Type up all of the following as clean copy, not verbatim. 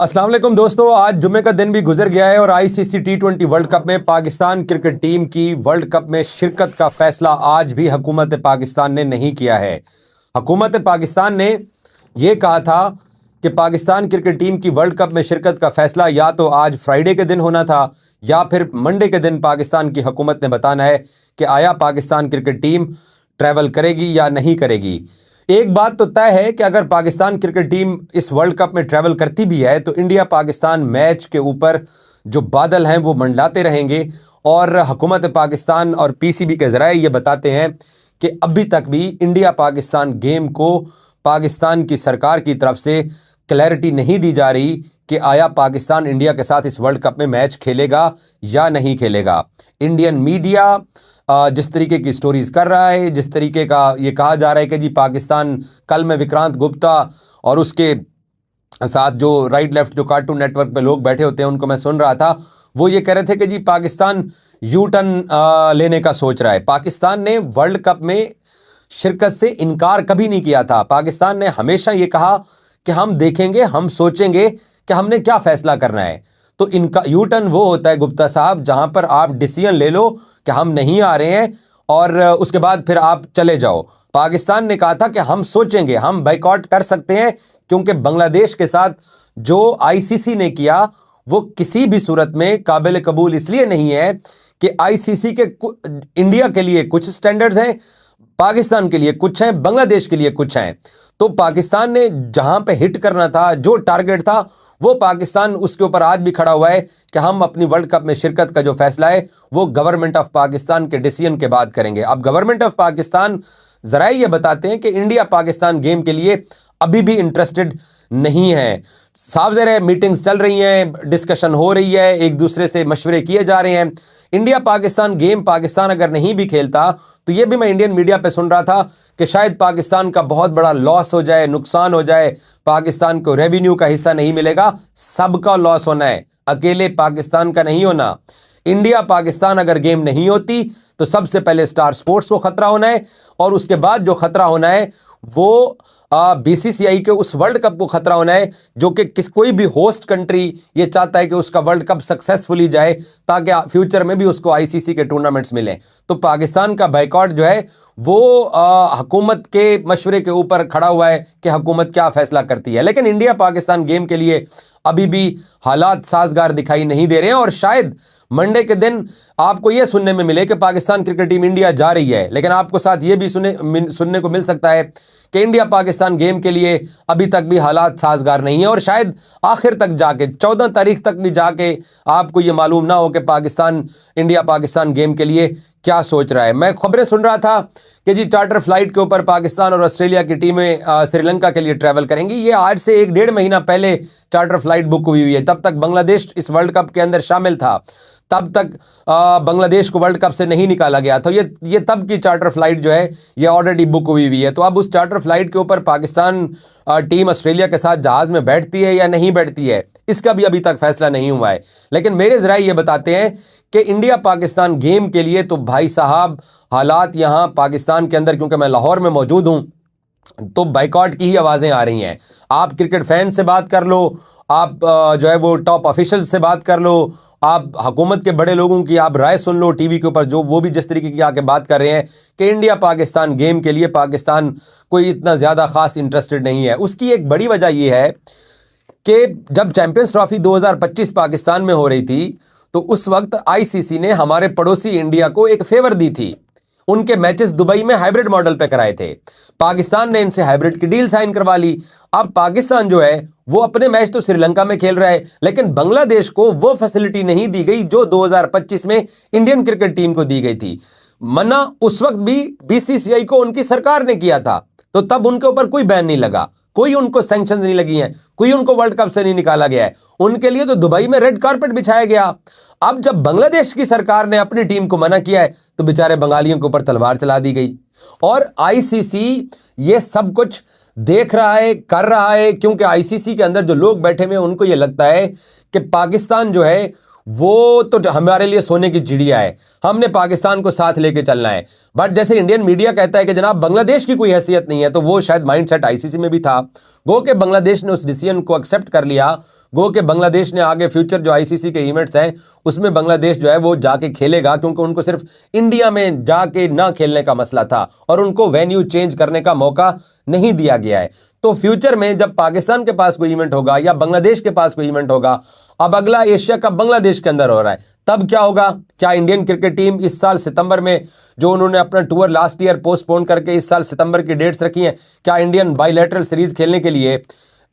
अस्सलाम वालेकुम दोस्तों, आज जुम्मे का दिन भी गुजर गया है और आईसीसी टी20 वर्ल्ड कप में पाकिस्तान क्रिकेट टीम की वर्ल्ड कप में शिरकत का फैसला आज भी हुकूमत पाकिस्तान ने नहीं किया है। हुकूमत पाकिस्तान ने यह कहा था कि पाकिस्तान क्रिकेट टीम की वर्ल्ड कप में शिरकत का फैसला या तो आज फ्राइडे के दिन होना था या फिर मंडे के दिन पाकिस्तान की हुकूमत ने बताना है कि आया पाकिस्तान क्रिकेट टीम ट्रैवल करेगी या नहीं करेगी। एक बात तो तय है कि अगर पाकिस्तान क्रिकेट टीम इस वर्ल्ड कप में ट्रैवल करती भी है तो इंडिया पाकिस्तान मैच के ऊपर जो बादल हैं वो मंडलाते रहेंगे और हुकूमत पाकिस्तान और पीसीबी के ज़राए ये बताते हैं कि अभी तक भी इंडिया पाकिस्तान गेम को पाकिस्तान की सरकार की तरफ से क्लैरिटी नहीं दी जा रही कि आया पाकिस्तान इंडिया के साथ इस वर्ल्ड कप में मैच खेलेगा या नहीं खेलेगा। इंडियन मीडिया जिस तरीके की स्टोरीज कर रहा है, जिस तरीके का ये कहा जा रहा है कि जी पाकिस्तान कल में विक्रांत गुप्ता और उसके साथ जो राइट लेफ्ट जो कार्टून नेटवर्क पे लोग बैठे होते हैं उनको मैं सुन रहा था, वो ये कह रहे थे कि जी पाकिस्तान यू टर्न लेने का सोच रहा है। पाकिस्तान ने वर्ल्ड कप में शिरकत से इनकार कभी नहीं किया था। पाकिस्तान ने हमेशा ये कहा कि हम देखेंगे, हम सोचेंगे कि हमने क्या फैसला करना है। तो इनका यू टर्न वो होता है गुप्ता साहब जहां पर आप डिसीजन ले लो कि हम नहीं आ रहे हैं और उसके बाद फिर आप चले जाओ। पाकिस्तान ने कहा था कि हम सोचेंगे, हम बाइकआउट कर सकते हैं, क्योंकि बांग्लादेश के साथ जो आईसीसी ने किया वो किसी भी सूरत में काबिल कबूल इसलिए नहीं है कि आईसीसी के इंडिया के लिए कुछ स्टैंडर्ड्स हैं, पाकिस्तान के लिए कुछ हैं, बांग्लादेश के लिए कुछ हैं। तो पाकिस्तान ने जहां पे हिट करना था, जो टारगेट था, वो पाकिस्तान उसके ऊपर आज भी खड़ा हुआ है कि हम अपनी वर्ल्ड कप में शिरकत का जो फैसला है वो गवर्नमेंट ऑफ पाकिस्तान के डिसीजन के बाद करेंगे। अब गवर्नमेंट ऑफ पाकिस्तान जरा ये बताते हैं कि इंडिया पाकिस्तान गेम के लिए अभी भी इंटरेस्टेड नहीं है। साफ ज़ाहिर है मीटिंग्स चल रही हैं, डिस्कशन हो रही है, एक दूसरे से मशवरे किए जा रहे हैं। इंडिया पाकिस्तान गेम पाकिस्तान अगर नहीं भी खेलता तो ये भी मैं इंडियन मीडिया पे सुन रहा था कि शायद पाकिस्तान का बहुत बड़ा लॉस हो जाए, नुकसान हो जाए, पाकिस्तान को रेवेन्यू का हिस्सा नहीं मिलेगा। सबका लॉस होना है, अकेले पाकिस्तान का नहीं होना। इंडिया पाकिस्तान अगर गेम नहीं होती तो सबसे पहले स्टार स्पोर्ट्स को खतरा होना है और उसके बाद जो खतरा होना है वो बीसीसीआई के उस वर्ल्ड कप को खतरा होना है, जो कि कोई भी होस्ट कंट्री ये चाहता है कि उसका वर्ल्ड कप सक्सेसफुली जाए ताकि फ्यूचर में भी उसको आईसीसी के टूर्नामेंट्स मिलें। तो पाकिस्तान का बाइकआउट जो है वो हुकूमत के मशवरे के ऊपर खड़ा हुआ है कि हुकूमत क्या फैसला करती है। लेकिन इंडिया पाकिस्तान गेम के लिए अभी भी हालात साजगार दिखाई नहीं दे रहे हैं और शायद मंडे के दिन आपको यह सुनने में मिले कि पाकिस्तान क्रिकेट टीम इंडिया जा रही है, लेकिन आपको साथ ये भी सुनने को मिल सकता है कि इंडिया पाकिस्तान गेम के लिए अभी तक भी हालात साजगार नहीं है और शायद आखिर तक जाके 14 तारीख तक भी जाके आपको ये मालूम ना हो कि पाकिस्तान इंडिया पाकिस्तान गेम के लिए क्या सोच रहा है। मैं खबरें सुन रहा था कि जी चार्टर फ्लाइट के ऊपर पाकिस्तान और ऑस्ट्रेलिया की टीमें श्रीलंका के लिए ट्रैवल करेंगी। ये आज से 1-1.5 महीना पहले चार्टर फ्लाइट बुक हुई है। तब तक बांग्लादेश इस वर्ल्ड कप के अंदर शामिल था, तब तक बांग्लादेश को वर्ल्ड कप से नहीं निकाला गया। तो ये तब की चार्टर फ्लाइट जो है ये ऑलरेडी बुक हुई है। तो अब उस चार्टर फ्लाइट के ऊपर पाकिस्तान टीम ऑस्ट्रेलिया के साथ जहाज़ में बैठती है या नहीं बैठती है, इसका भी अभी तक फैसला नहीं हुआ है। लेकिन मेरे ज़राए ये बताते हैं कि इंडिया पाकिस्तान गेम के लिए तो भाई साहब हालात यहाँ पाकिस्तान के अंदर, क्योंकि मैं लाहौर में मौजूद हूँ, तो बाइकआउट की ही आवाज़ें आ रही हैं। आप क्रिकेट फैन से बात कर लो, आप जो है वो टॉप ऑफिशियल से बात कर लो, आप हुकूमत के बड़े लोगों की आप राय सुन लो टीवी के ऊपर, जो वो भी जिस तरीके की आके बात कर रहे हैं कि इंडिया पाकिस्तान गेम के लिए पाकिस्तान कोई इतना ज़्यादा ख़ास इंटरेस्टेड नहीं है। उसकी एक बड़ी वजह ये है कि जब चैंपियंस ट्रॉफी 2025 पाकिस्तान में हो रही थी तो उस वक्त आईसीसी ने हमारे पड़ोसी इंडिया को एक फेवर दी थी। उनके मैचेस दुबई में हाइब्रिड मॉडल पे कराए थे, पाकिस्तान ने इनसे हाइब्रिड की डील साइन करवा ली। अब पाकिस्तान जो है वो अपने मैच तो श्रीलंका में खेल रहा है, लेकिन बांग्लादेश को वो फैसिलिटी नहीं दी गई जो 2025 में इंडियन क्रिकेट टीम को दी गई थी। मना उस वक्त भी बीसीसीआई को उनकी सरकार ने किया था, तो तब उनके ऊपर कोई बैन नहीं लगा, कोई उनको सैंक्शन नहीं लगी हैं, कोई उनको वर्ल्ड कप से नहीं निकाला गया है। उनके लिए तो दुबई में रेड कारपेट बिछाया गया। अब जब बांग्लादेश की सरकार ने अपनी टीम को मना किया है तो बेचारे बंगालियों के ऊपर तलवार चला दी गई। और आईसीसी ये सब कुछ देख रहा है, कर रहा है, क्योंकि आईसीसी के अंदर जो लोग बैठे हुए हैं उनको ये लगता है कि पाकिस्तान जो है वो तो हमारे लिए सोने की चिड़िया है, हमने पाकिस्तान को साथ लेके चलना है। बट जैसे इंडियन मीडिया कहता है कि जनाब बांग्लादेश की कोई हैसियत नहीं है, तो वो शायद माइंडसेट आईसीसी में भी था। गो के बांग्लादेश ने उस डिसीजन को एक्सेप्ट कर लिया, गो के बांग्लादेश ने आगे फ्यूचर जो आईसीसी के इवेंट्स हैं उसमें बांग्लादेश जो है वो जाके खेलेगा, क्योंकि उनको सिर्फ इंडिया में जाके ना खेलने का मसला था और उनको वेन्यू चेंज करने का मौका नहीं दिया गया है। तो फ्यूचर में जब पाकिस्तान के पास कोई इवेंट होगा या बांग्लादेश के पास कोई इवेंट होगा, अब अगला एशिया कप बांग्लादेश के अंदर हो रहा है, तब क्या होगा? क्या इंडियन क्रिकेट टीम इस साल सितंबर में जो उन्होंने अपना टूर लास्ट ईयर पोस्टपोन करके इस साल सितंबर की डेट्स रखी हैं, क्या इंडियन बायलैटरल सीरीज खेलने के लिए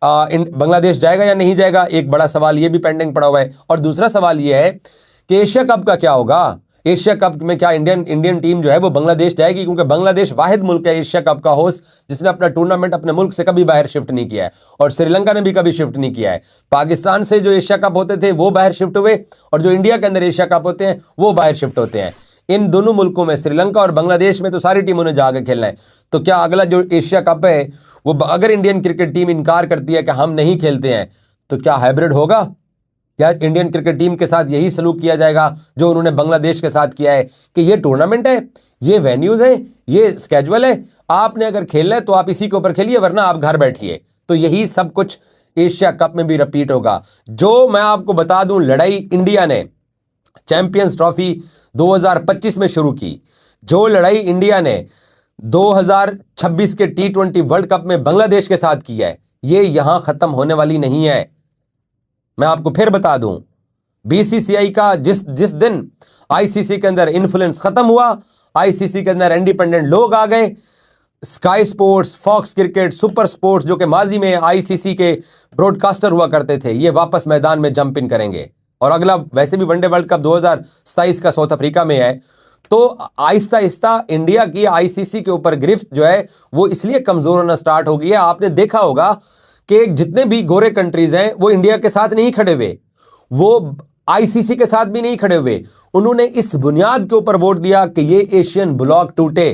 बांग्लादेश जाएगा या नहीं जाएगा? एक बड़ा सवाल ये भी पेंडिंग पड़ा हुआ है। और दूसरा सवाल ये है कि एशिया कप का क्या होगा? एशिया कप में क्या इंडियन टीम जो है वो बांग्लादेश जाएगी? क्योंकि बांग्लादेश वाहिद मुल्क है एशिया कप का होस्ट जिसने अपना टूर्नामेंट अपने मुल्क से कभी बाहर शिफ्ट नहीं किया है, और श्रीलंका ने भी कभी शिफ्ट नहीं किया है। पाकिस्तान से जो एशिया कप होते थे वो बाहर शिफ्ट हुए, और जो इंडिया के अंदर एशिया कप होते हैं वो बाहर शिफ्ट होते हैं। इन दोनों मुल्कों में, श्रीलंका और बांग्लादेश में तो सारी टीमों ने जाकर खेलना है। तो क्या अगला जो एशिया कप है वो अगर इंडियन क्रिकेट टीम इनकार करती है कि हम नहीं खेलते हैं, तो क्या हाइब्रिड होगा? क्या इंडियन क्रिकेट टीम के साथ यही सलूक किया जाएगा जो उन्होंने बांग्लादेश के साथ किया है कि ये टूर्नामेंट है, ये वेन्यूज है, ये स्केजुअल है, आपने अगर खेलना है तो आप इसी के ऊपर खेलिए, वरना आप घर बैठिए। तो यही सब कुछ एशिया कप में भी रिपीट होगा। जो मैं आपको बता दूं, लड़ाई इंडिया ने चैंपियंस ट्रॉफी 2025 में शुरू की, जो लड़ाई इंडिया ने 2026 के T20 वर्ल्ड कप में बांग्लादेश के साथ की है, ये यहां खत्म होने वाली नहीं है। मैं आपको फिर बता दूं, बीसीसीआई का जिस दिन आईसीसी के अंदर इन्फ्लुएंस खत्म हुआ, आईसीसी के अंदर इंडिपेंडेंट लोग आ गए, Sky Sports, Fox Cricket, Super Sports जो कि माजी में आईसीसी के ब्रॉडकास्टर हुआ करते थे, ये वापस मैदान में जंप इन करेंगे। और अगला वैसे भी वनडे वर्ल्ड कप 2027 का साउथ अफ्रीका में है। तो आहिस्ता आहिस्ता इंडिया की आईसीसी के ऊपर गिरफ्त जो है वो इसलिए कमजोर होना स्टार्ट हो गई है। आपने देखा होगा कि जितने भी गोरे कंट्रीज हैं वो इंडिया के साथ नहीं खड़े हुए, वो आईसीसी के साथ भी नहीं खड़े हुए। उन्होंने इस बुनियाद के ऊपर वोट दिया कि ये एशियन ब्लॉक टूटे,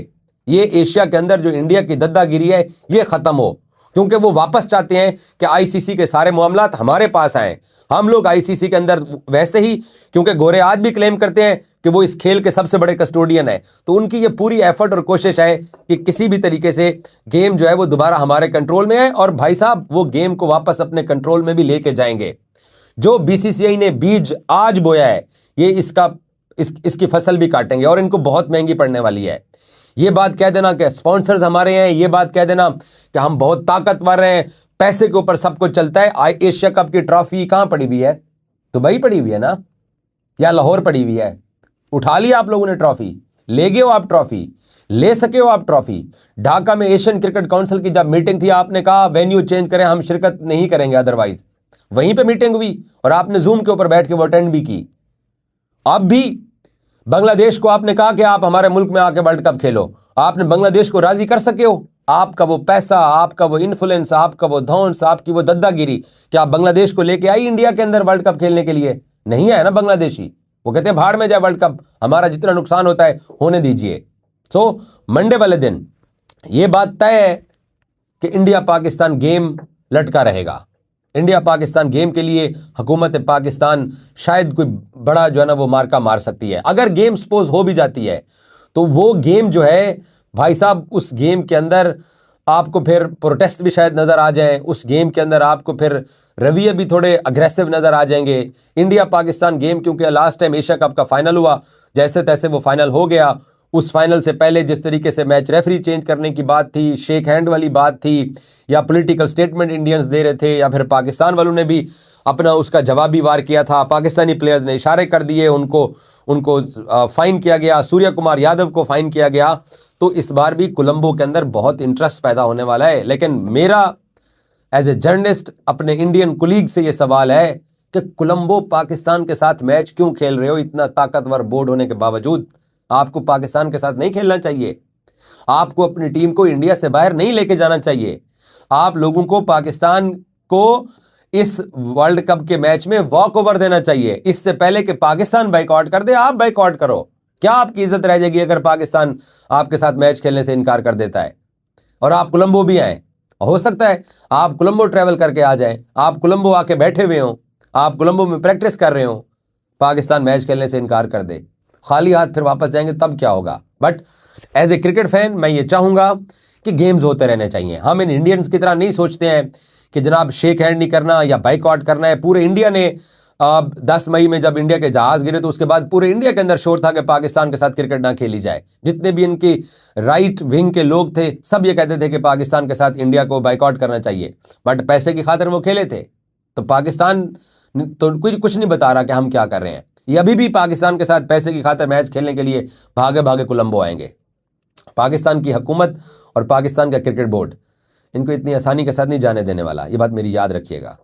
ये एशिया के अंदर जो इंडिया की दद्दागिरी है ये खत्म हो, क्योंकि वो वापस चाहते हैं कि आईसीसी के सारे मामलात हमारे पास आए। हम लोग आईसीसी के अंदर वैसे ही, क्योंकि गोरे आज भी क्लेम करते हैं कि वो इस खेल के सबसे बड़े कस्टोडियन है, तो उनकी ये पूरी एफर्ट और कोशिश है कि किसी भी तरीके से गेम जो है वो दोबारा हमारे कंट्रोल में है, और भाई साहब वो गेम को वापस अपने कंट्रोल में भी लेके जाएंगे। जो बीसीसीआई ने बीज आज बोया है, ये इसकी फसल भी काटेंगे और इनको बहुत महंगी पड़ने वाली है। ये बात कह देना कि स्पॉन्सर्स हमारे हैं, ये बात कह देना कि हम बहुत ताकतवर हैं, पैसे के ऊपर सब कुछ चलता है। एशिया कप की ट्रॉफी कहां पड़ी हुई है? दुबई पड़ी हुई है ना, या लाहौर पड़ी हुई है? उठा लिया आप लोगों ने ट्रॉफी, ले गए हो आप ट्रॉफी, ले सके हो आप ट्रॉफी। ढाका में एशियन क्रिकेट काउंसिल की जब मीटिंग थी, आपने कहा वेन्यू चेंज करें, हम शिरकत नहीं करेंगे अदरवाइज। वहीं पे मीटिंग हुई और आपने जूम के ऊपर बैठ के वो अटेंड भी की। अब भी बांग्लादेश को आपने कहा कि आप हमारे मुल्क में आके वर्ल्ड कप खेलो, आपने बांग्लादेश को राजी कर सके हो? आपका वो पैसा, आपका वो इन्फ्लुएंस, आपका वो धौंस, आपकी वो दद्दागिरी, क्या आप बांग्लादेश को लेके आई इंडिया के अंदर वर्ल्ड कप खेलने के लिए? नहीं आया ना बांग्लादेशी। वो कहते हैं भाड़ में जाए वर्ल्ड कप, हमारा जितना नुकसान होता है होने दीजिए। सो मंडे वाले दिन ये बात तय है कि इंडिया पाकिस्तान गेम लटका रहेगा। इंडिया पाकिस्तान गेम के लिए हुकूमत पाकिस्तान शायद कोई बड़ा जो है ना वो मार्का मार सकती है। अगर गेम सपोज हो भी जाती है तो वो गेम जो है भाई साहब, उस गेम के अंदर आपको फिर प्रोटेस्ट भी शायद नजर आ जाए, उस गेम के अंदर आपको फिर रवैये भी थोड़े अग्रेसिव नजर आ जाएंगे। इंडिया पाकिस्तान गेम क्योंकि लास्ट टाइम एशिया कप का फाइनल हुआ, जैसे तैसे वो फाइनल हो गया। उस फाइनल से पहले जिस तरीके से मैच रेफरी चेंज करने की बात थी, शेक हैंड वाली बात थी, या पॉलिटिकल स्टेटमेंट इंडियंस दे रहे थे, या फिर पाकिस्तान वालों ने भी अपना उसका जवाबी वार किया था, पाकिस्तानी प्लेयर्स ने इशारे कर दिए, उनको फाइन किया गया, सूर्य कुमार यादव को फाइन किया गया। तो इस बार भी कोलंबो के अंदर बहुत इंटरेस्ट पैदा होने वाला है। लेकिन मेरा एज ए जर्नलिस्ट अपने इंडियन कुलीग से यह सवाल है कि कोलंबो पाकिस्तान के साथ मैच क्यों खेल रहे हो? इतना ताकतवर बोर्ड होने के बावजूद आपको पाकिस्तान के साथ नहीं खेलना चाहिए। आपको अपनी टीम को इंडिया से बाहर नहीं लेके जाना चाहिए। आप लोगों को पाकिस्तान को इस वर्ल्ड कप के मैच में वॉक ओवर देना चाहिए। इससे पहले कि पाकिस्तान बाइकआउट कर दे, आप बाइकआउट करो। क्या आपकी इज्जत रह जाएगी अगर पाकिस्तान आपके साथ मैच खेलने से इनकार कर देता है और आप कोलंबो भी आए? हो सकता है आप कोलंबो ट्रैवल करके आ जाएं, आप कोलंबो आके बैठे हुए हो, आप कोलंबो में प्रैक्टिस कर रहे हो, पाकिस्तान मैच खेलने से इनकार कर दे, खाली हाथ फिर वापस जाएंगे, तब क्या होगा? But as a cricket fan मैं ये चाहूंगा कि गेम्स होते रहने चाहिए। हम इन इंडियंस की तरह नहीं सोचते हैं कि जनाब शेक हैंड नहीं करना या बाइकआउट करना है। पूरे इंडिया ने 10 मई में जब इंडिया के जहाज गिरे तो उसके बाद पूरे इंडिया के अंदर शोर था कि पाकिस्तान के साथ क्रिकेट ना खेली जाए। जितने भी इनकी राइट विंग के लोग थे सब ये कहते थे कि पाकिस्तान के साथ इंडिया को बाइकआउट करना चाहिए, बट पैसे की खातिर वो खेले थे। तो पाकिस्तान तो कुछ नहीं बता रहा कि हम क्या कर रहे हैं। ये अभी भी पाकिस्तान के साथ पैसे की खातिर मैच खेलने के लिए भागे भागे कोलंबो आएंगे। पाकिस्तान की हुकूमत और पाकिस्तान का क्रिकेट बोर्ड इनको इतनी आसानी के साथ नहीं जाने देने वाला, ये बात मेरी याद रखिएगा।